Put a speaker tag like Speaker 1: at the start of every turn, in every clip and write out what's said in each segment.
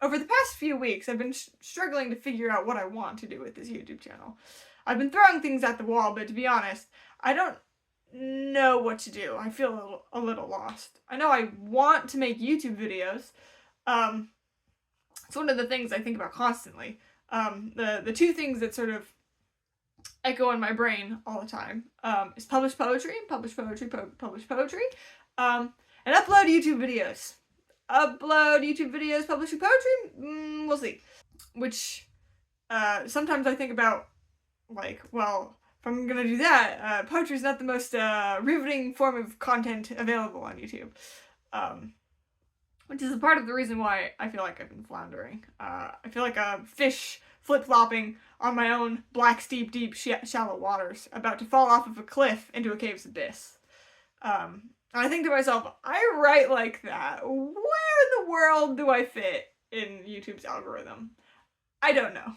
Speaker 1: over the past few weeks, I've been struggling to figure out what I want to do with this YouTube channel. I've been throwing things at the wall, but to be honest, I don't know what to do. I feel a little lost. I know I want to make YouTube videos. It's one of the things I think about constantly. The two things that sort of echo in my brain all the time is publish poetry, publish poetry, and upload YouTube videos. Upload YouTube videos, publish poetry, we'll see. Which sometimes I think about, like, well, if I'm gonna do that, poetry is not the most riveting form of content available on YouTube. Which is a part of the reason why I feel like I've been floundering. I feel like a fish flip-flopping on my own black, steep, deep, shallow waters, about to fall off of a cliff into a cave's abyss. And I think to myself, I write like that. Where in the world do I fit in YouTube's algorithm? I don't know.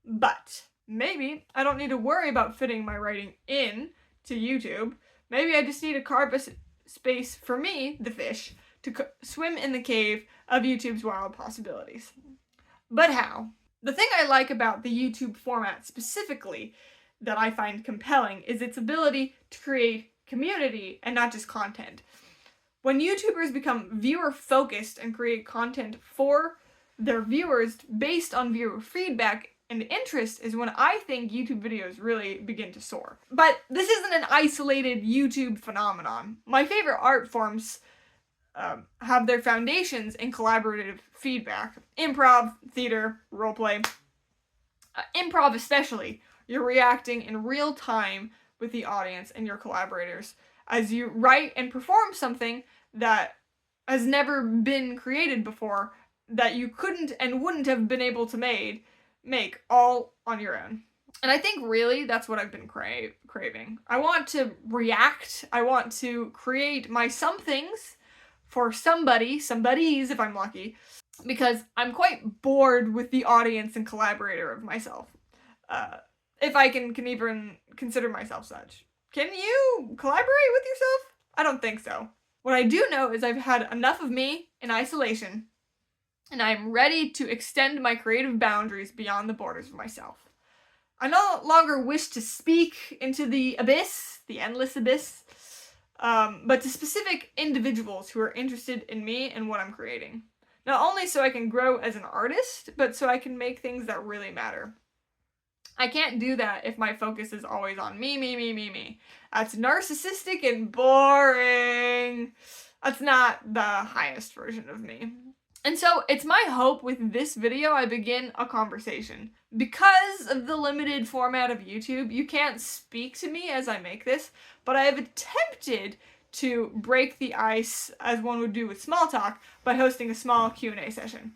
Speaker 1: But maybe I don't need to worry about fitting my writing in to YouTube. Maybe I just need to carve a space for me, the fish, to swim in the cave of YouTube's wild possibilities. But how? The thing I like about the YouTube format specifically that I find compelling is its ability to create community and not just content. When YouTubers become viewer-focused and create content for their viewers based on viewer feedback and interest is when I think YouTube videos really begin to soar. But this isn't an isolated YouTube phenomenon. My favorite art forms have their foundations in collaborative feedback. Improv, theater, roleplay. Improv especially. You're reacting in real time with the audience and your collaborators as you write and perform something that has never been created before, that you couldn't and wouldn't have been able to make all on your own. And I think really that's what I've been craving. I want to react. I want to create my somethings for somebodies if I'm lucky, because I'm quite bored with the audience and collaborator of myself. If I can even consider myself such. Can you collaborate with yourself? I don't think so. What I do know is I've had enough of me in isolation, and I'm ready to extend my creative boundaries beyond the borders of myself. I no longer wish to speak into the abyss, the endless abyss, but to specific individuals who are interested in me and what I'm creating. Not only so I can grow as an artist, but so I can make things that really matter. I can't do that if my focus is always on me. That's narcissistic and boring. That's not the highest version of me. And so it's my hope with this video I begin a conversation. Because of the limited format of YouTube, you can't speak to me as I make this, but I have attempted to break the ice as one would do with small talk by hosting a small Q&A session.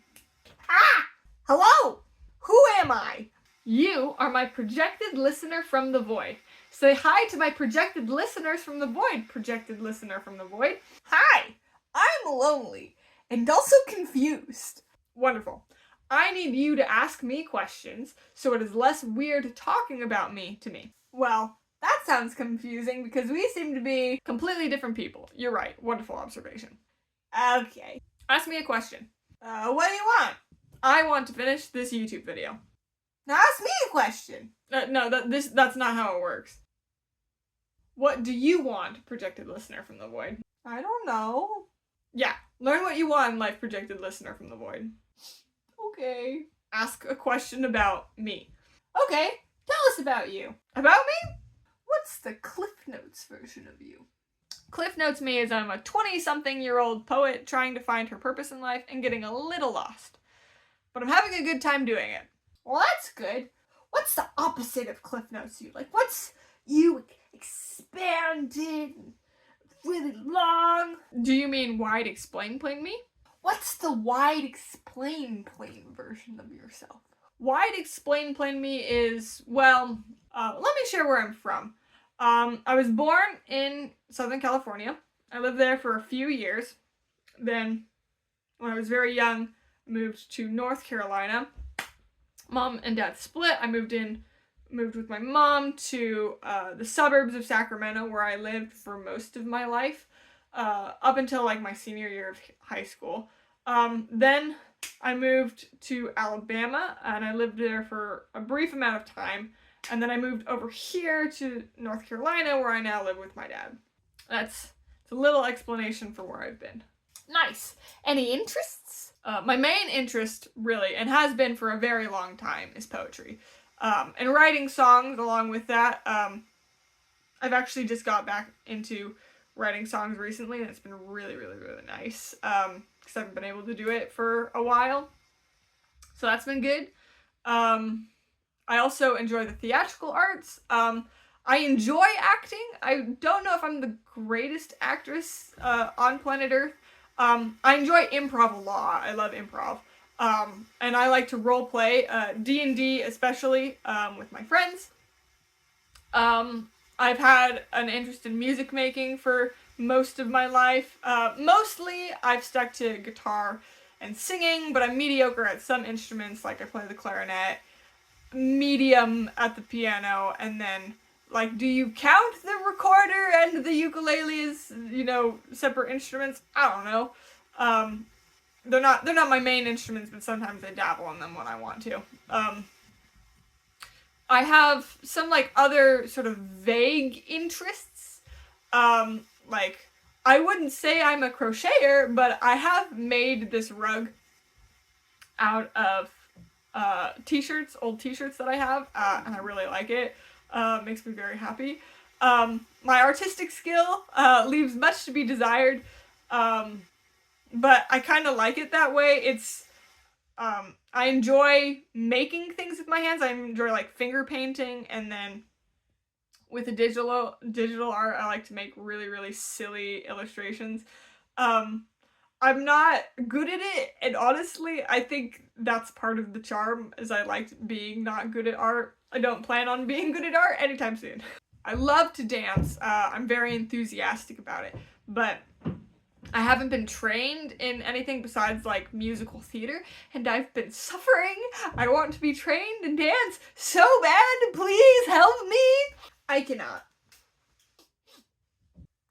Speaker 1: Hello! Who am I? You are my projected listener from the void. Say hi to my projected listeners from the void, projected listener from the void. Hi! I'm lonely and also confused. Wonderful. I need you to ask me questions so it is less weird talking about me to me. Well, that sounds confusing because we seem to be completely different people. You're right. Wonderful observation. Okay. Ask me a question. What do you want? I want to finish this YouTube video. Now ask me a question. No, that's not how it works. What do you want, projected listener from the void? I don't know. Yeah, learn what you want in life, projected listener from the void. Okay. Ask a question about me. Okay, tell us about you. About me? What's the Cliff Notes version of you? Cliff Notes me is I'm a 20-something-year-old poet trying to find her purpose in life and getting a little lost. But I'm having a good time doing it. Well, that's good. What's the opposite of Cliff Notes you? Like, what's you expanded, really long? Do you mean wide explain me? What's the wide explain version of yourself? Wide explain me is, well, let me share where I'm from. I was born in Southern California. I lived there for a few years. Then, when I was very young, I moved to North Carolina. Mom and dad split. I moved with my mom to the suburbs of Sacramento, where I lived for most of my life, up until like my senior year of high school. Then I moved to Alabama, and I lived there for a brief amount of time, and then I moved over here to North Carolina, where I now live with my dad. It's a little explanation for where I've been. Nice. Any interests? My main interest, really, and has been for a very long time, is poetry. And writing songs along with that. I've actually just got back into writing songs recently, and it's been really, really, really nice. Because I haven't been able to do it for a while. So that's been good. I also enjoy the theatrical arts. I enjoy acting. I don't know if I'm the greatest actress on planet Earth. I enjoy improv a lot. I love improv. And I like to role play, D&D especially, with my friends. I've had an interest in music making for most of my life. Mostly I've stuck to guitar and singing, but I'm mediocre at some instruments, like I play the clarinet, medium at the piano, and then, like, do you count the recorder and the ukulele as, separate instruments? I don't know. They're not my main instruments, but sometimes I dabble in them when I want to. I have some, other sort of vague interests. I wouldn't say I'm a crocheter, but I have made this rug out of old t-shirts that I have, and I really like it. Makes me very happy. My artistic skill leaves much to be desired, but I kind of like it that way. It's I enjoy making things with my hands. I enjoy finger painting, and then with the digital art, I like to make really, really silly illustrations. I'm not good at it, and honestly, I think that's part of the charm, is I liked being not good at art. I don't plan on being good at art anytime soon. I love to dance. I'm very enthusiastic about it, but I haven't been trained in anything besides musical theater, and I've been suffering. I want to be trained in dance so bad. Please help me. I cannot.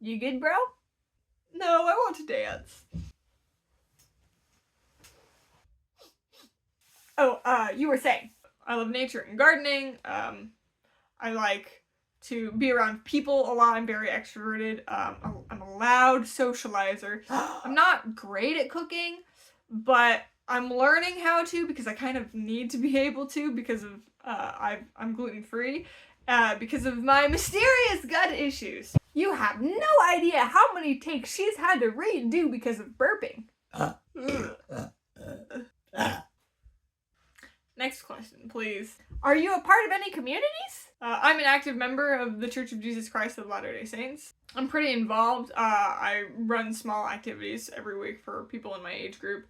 Speaker 1: You good, bro? No, I want to dance. Oh, you were saying. I love nature and gardening. I like to be around people a lot. I'm very extroverted. I'm a loud socializer. I'm not great at cooking, but I'm learning how to, because I kind of need to be able to, because of I'm gluten-free, because of my mysterious gut issues. You have no idea how many takes she's had to redo because of burping. Next question, please. Are you a part of any communities? I'm an active member of the Church of Jesus Christ of Latter-day Saints. I'm pretty involved. I run small activities every week for people in my age group.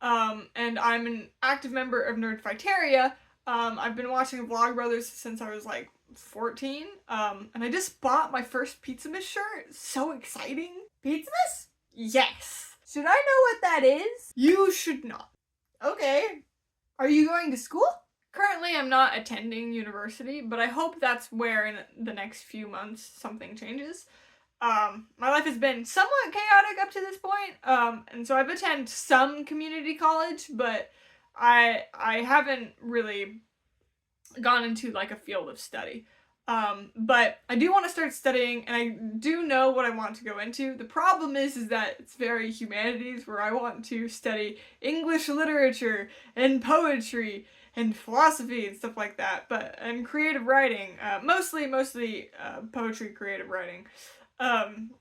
Speaker 1: And I'm an active member of Nerdfighteria. I've been watching Vlogbrothers since I was 14. And I just bought my first Pizzamas shirt. So exciting. Pizzamas? Yes. Should I know what that is? You should not. Okay. Are you going to school? Currently, I'm not attending university, but I hope that's where in the next few months something changes. My life has been somewhat chaotic up to this point, and so I've attended some community college, but I haven't really gone into a field of study. But I do want to start studying, and I do know what I want to go into. The problem is that it's very humanities, where I want to study English literature and poetry and philosophy and stuff like that, and creative writing, mostly poetry, creative writing. And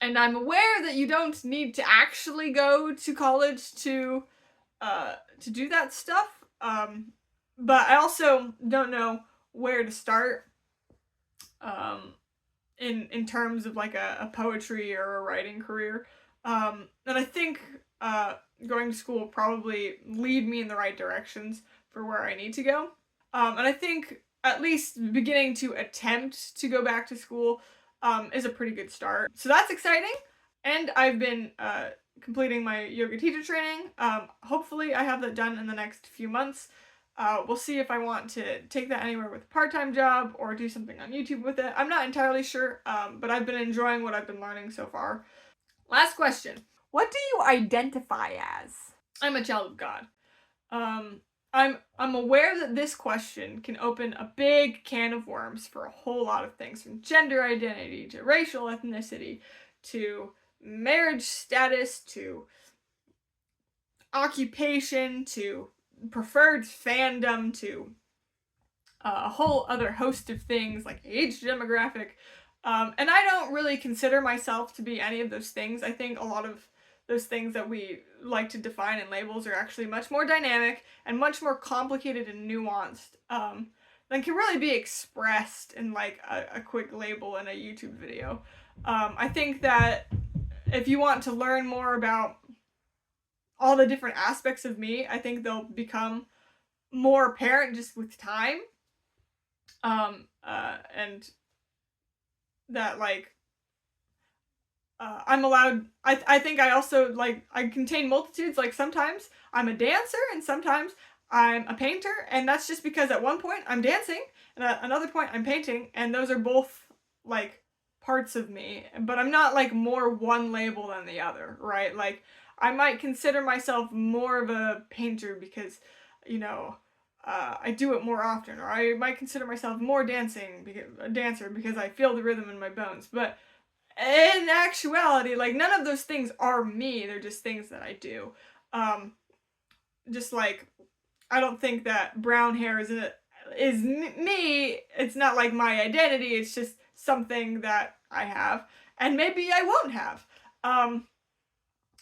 Speaker 1: I'm aware that you don't need to actually go to college to do that stuff. But I also don't know where to start in terms of a poetry or a writing career. And I think going to school will probably lead me in the right directions for where I need to go. And I think at least beginning to attempt to go back to school is a pretty good start. So that's exciting. And I've been completing my yoga teacher training. Hopefully I have that done in the next few months. We'll see if I want to take that anywhere with a part-time job or do something on YouTube with it. I'm not entirely sure, but I've been enjoying what I've been learning so far. Last question. What do you identify as? I'm a child of God. I'm aware that this question can open a big can of worms for a whole lot of things, from gender identity to racial ethnicity to marriage status to occupation to preferred fandom to a whole other host of things like age demographic. And I don't really consider myself to be any of those things. I think a lot of those things that we like to define in labels are actually much more dynamic and much more complicated and nuanced than can really be expressed in like a quick label in a YouTube video. I think that if you want to learn more about all the different aspects of me, I think they'll become more apparent just with time. And that like I'm allowed. I think I also like I contain multitudes. Like sometimes I'm a dancer and sometimes I'm a painter, and that's just because at one point I'm dancing and at another point I'm painting, and those are both like parts of me. But I'm not like more one label than the other, right? Like I might consider myself more of a painter because, you know, I do it more often, or I might consider myself more a dancer because I feel the rhythm in my bones. But in actuality, like none of those things are me. They're just things that I do. Just like I don't think that brown hair is me. It's not like my identity. It's just something that I have, and maybe I won't have.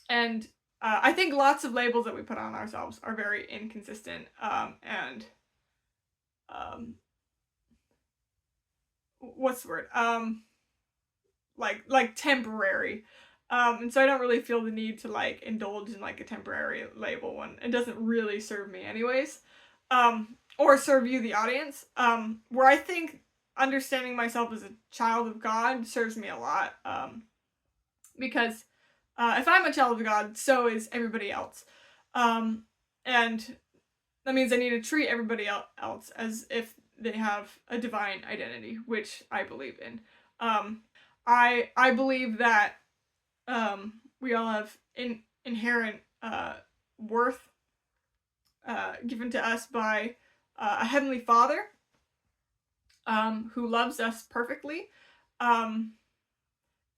Speaker 1: And I think lots of labels that we put on ourselves are very inconsistent. And what's the word? Like temporary. And so I don't really feel the need to like indulge in like a temporary label when it doesn't really serve me anyways. Or serve you, the audience. Where I think understanding myself as a child of God serves me a lot. Because if I'm a child of God, so is everybody else. And that means I need to treat everybody else as if they have a divine identity, which I believe in. I believe that we all have inherent worth given to us by a heavenly Father who loves us perfectly.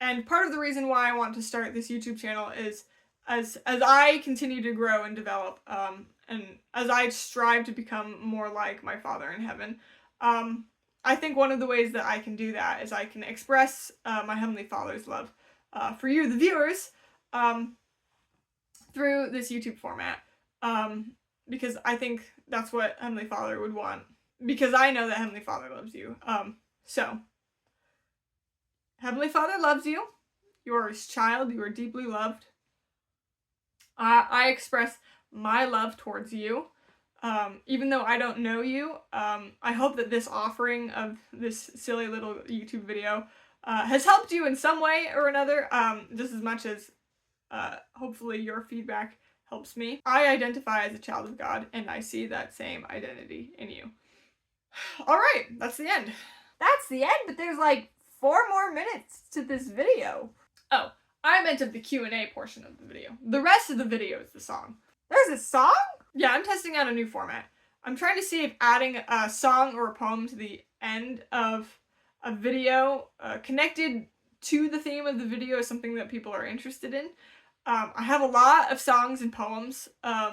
Speaker 1: And part of the reason why I want to start this YouTube channel is as I continue to grow and develop, and as I strive to become more like my Father in heaven, I think one of the ways that I can do that is I can express my Heavenly Father's love for you, the viewers, through this YouTube format. Because I think that's what Heavenly Father would want. Because I know that Heavenly Father loves you. So, Heavenly Father loves you. You are his child. You are deeply loved. I express my love towards you. Even though I don't know you, I hope that this offering of this silly little YouTube video has helped you in some way or another, just as much as hopefully your feedback helps me. I identify as a child of God, and I see that same identity in you. All right, that's the end.
Speaker 2: That's the end, but there's like 4 more minutes to this video.
Speaker 1: Oh, I meant of the Q&A portion of the video. The rest of the video is the song.
Speaker 2: There's a song?
Speaker 1: Yeah, I'm testing out a new format. I'm trying to see if adding a song or a poem to the end of a video connected to the theme of the video is something that people are interested in. I have a lot of songs and poems that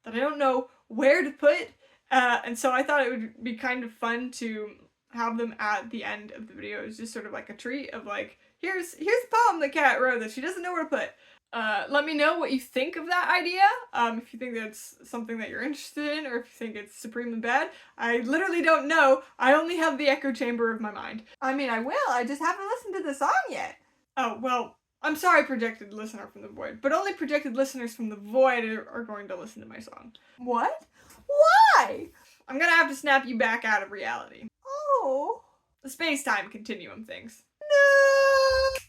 Speaker 1: I don't know where to put, and so I thought it would be kind of fun to have them at the end of the video. It's just sort of like a treat of like, here's a poem that Kat wrote that she doesn't know where to put. Let me know what you think of that idea, if you think that's something that you're interested in, or if you think it's supremely bad. I literally don't know. I only have the echo chamber of my mind.
Speaker 2: I mean, I will. I just haven't listened to the song yet.
Speaker 1: Oh, well, I'm sorry, projected listener from the void, but only projected listeners from the void are going to listen to my song.
Speaker 2: What? Why?
Speaker 1: I'm gonna have to snap you back out of reality.
Speaker 2: Oh.
Speaker 1: The space-time continuum things.
Speaker 2: No.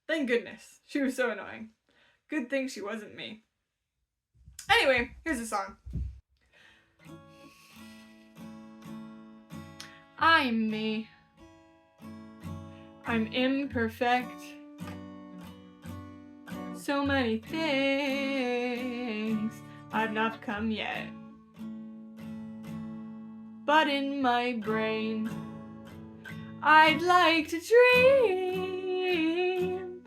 Speaker 1: Thank goodness. She was so annoying. Good thing she wasn't me. Anyway, here's the song. I'm me. I'm imperfect. so many things I've not come yet. But in my brain, I'd like to dream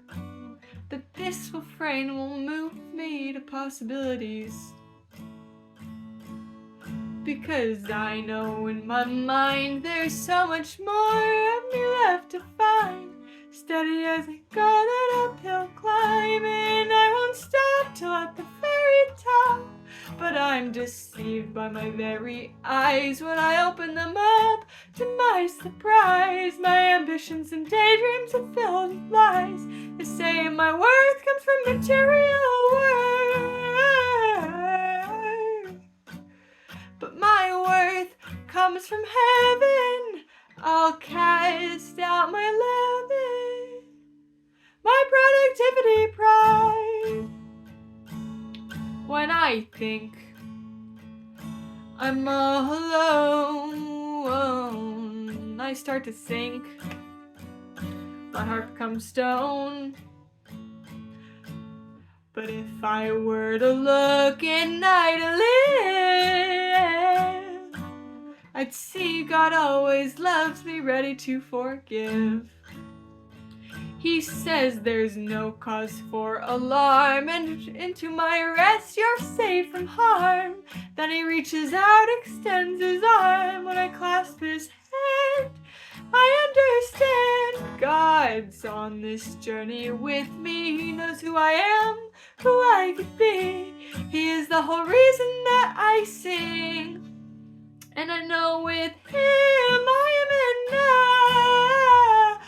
Speaker 1: that this refrain will move me to possibilities. Because I know in my mind there's so much more of me left to find. Steady as I go that uphill climb, and I won't stop till at the very top. But I'm deceived by my very eyes when I open them up. To my surprise, my ambitions and daydreams are filled with lies. They say my worth comes from material worth, but my worth comes from heaven. I'll cast out my leaven, my productivity pride. When I think I'm all alone, I start to sink. My heart becomes stone. But if I were to look at night and live, I'd see God always loves me, ready to forgive. He says there's no cause for alarm, and into my rest you're safe from harm. Then he reaches out, extends his arm. When I clasp his hand, I understand God's on this journey with me. He knows who I am, who I could be. He is the whole reason that I sing. And I know with him I am enough.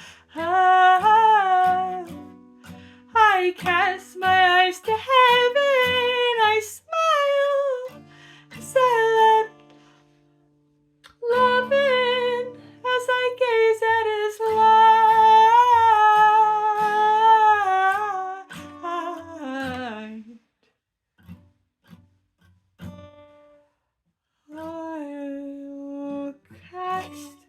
Speaker 1: I cast my eyes to heaven. I smile as I let love in, as I gaze at his light. I'll cast